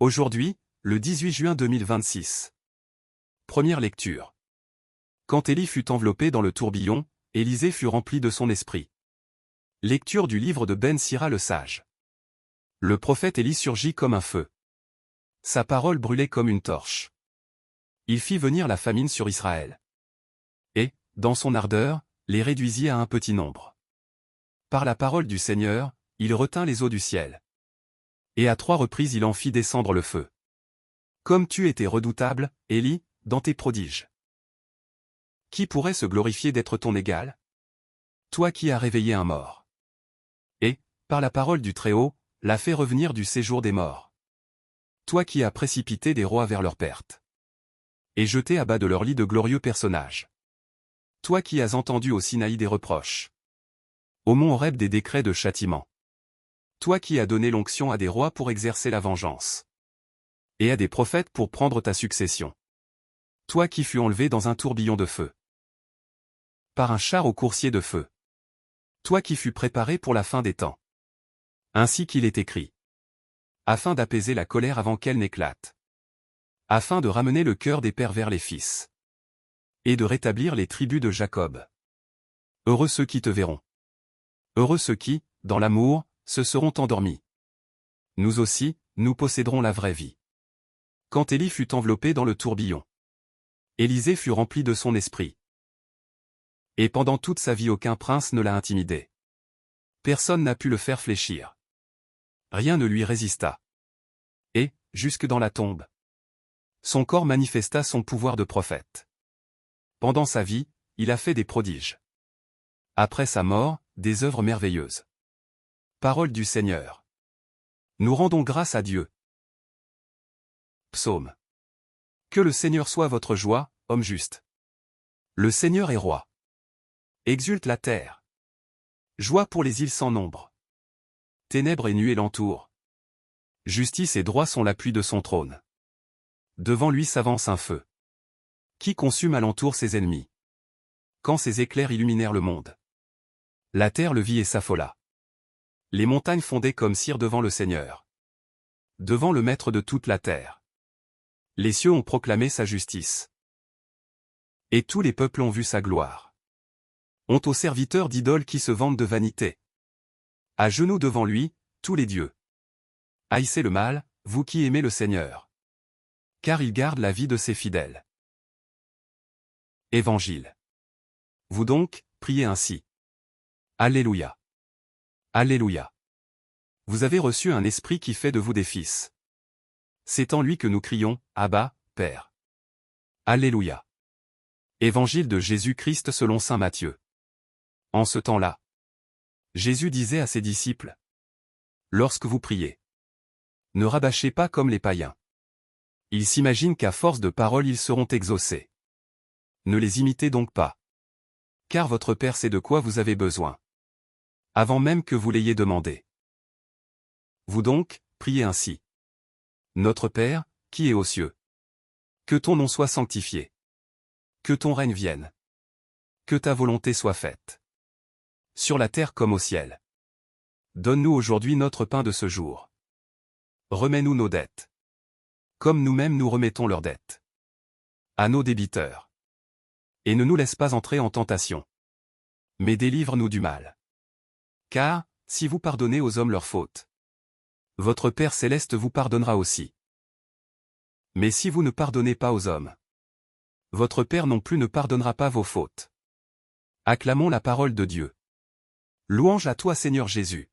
Aujourd'hui, le 18 juin 2026. Première lecture. Quand Élie fut enveloppé dans le tourbillon, Élisée fut rempli de son esprit. Lecture du livre de Ben Sira le sage. Le prophète Élie surgit comme un feu. Sa parole brûlait comme une torche. Il fit venir la famine sur Israël. Et, dans son ardeur, les réduisit à un petit nombre. Par la parole du Seigneur, il retint les eaux du ciel. Et à 3 reprises il en fit descendre le feu. Comme tu étais redoutable, Élie, dans tes prodiges. Qui pourrait se glorifier d'être ton égal? Toi qui as réveillé un mort. Et, par la parole du Très-Haut, l'as fait revenir du séjour des morts. Toi qui as précipité des rois vers leur perte. Et jeté à bas de leur lit de glorieux personnages. Toi qui as entendu au Sinaï des reproches. Au mont Horeb des décrets de châtiment. Toi qui as donné l'onction à des rois pour exercer la vengeance. Et à des prophètes pour prendre ta succession. Toi qui fus enlevé dans un tourbillon de feu. Par un char au coursier de feu. Toi qui fus préparé pour la fin des temps. Ainsi qu'il est écrit. Afin d'apaiser la colère avant qu'elle n'éclate. Afin de ramener le cœur des pères vers les fils. Et de rétablir les tribus de Jacob. Heureux ceux qui te verront. Heureux ceux qui, dans l'amour, se seront endormis. Nous aussi, nous posséderons la vraie vie. Quand Élie fut enveloppé dans le tourbillon. Élisée fut rempli de son esprit. Et pendant toute sa vie aucun prince ne l'a intimidé. Personne n'a pu le faire fléchir. Rien ne lui résista. Et, jusque dans la tombe, son corps manifesta son pouvoir de prophète. Pendant sa vie, il a fait des prodiges. Après sa mort, des œuvres merveilleuses. Parole du Seigneur. Nous rendons grâce à Dieu. Psaume. Que le Seigneur soit votre joie, homme juste. Le Seigneur est roi. Exulte la terre. Joie pour les îles sans nombre. Ténèbres et nuées l'entourent. Justice et droit sont l'appui de son trône. Devant lui s'avance un feu. Qui consume alentour ses ennemis. Quand ses éclairs illuminèrent le monde. La terre le vit et s'affola. Les montagnes fondaient comme cire devant le Seigneur. Devant le Maître de toute la terre. Les cieux ont proclamé sa justice. Et tous les peuples ont vu sa gloire. Honte aux serviteurs d'idoles qui se vantent de vanité. À genoux devant lui, tous les dieux. Haïssez le mal, vous qui aimez le Seigneur. Car il garde la vie de ses fidèles. Évangile. Vous donc, priez ainsi. Alléluia. Alléluia. Vous avez reçu un esprit qui fait de vous des fils. C'est en lui que nous crions, Abba, Père. Alléluia. Évangile de Jésus-Christ selon saint Matthieu. En ce temps-là, Jésus disait à ses disciples. Lorsque vous priez, ne rabâchez pas comme les païens. Ils s'imaginent qu'à force de paroles ils seront exaucés. Ne les imitez donc pas. Car votre Père sait de quoi vous avez besoin. Avant même que vous l'ayez demandé. Vous donc, priez ainsi. Notre Père, qui est aux cieux. Que ton nom soit sanctifié. Que ton règne vienne. Que ta volonté soit faite. Sur la terre comme au ciel. Donne-nous aujourd'hui notre pain de ce jour. Remets-nous nos dettes. Comme nous-mêmes nous remettons leurs dettes. À nos débiteurs. Et ne nous laisse pas entrer en tentation. Mais délivre-nous du mal. Car, si vous pardonnez aux hommes leurs fautes, votre Père céleste vous pardonnera aussi. Mais si vous ne pardonnez pas aux hommes, votre Père non plus ne pardonnera pas vos fautes. Acclamons la parole de Dieu. Louange à toi Seigneur Jésus.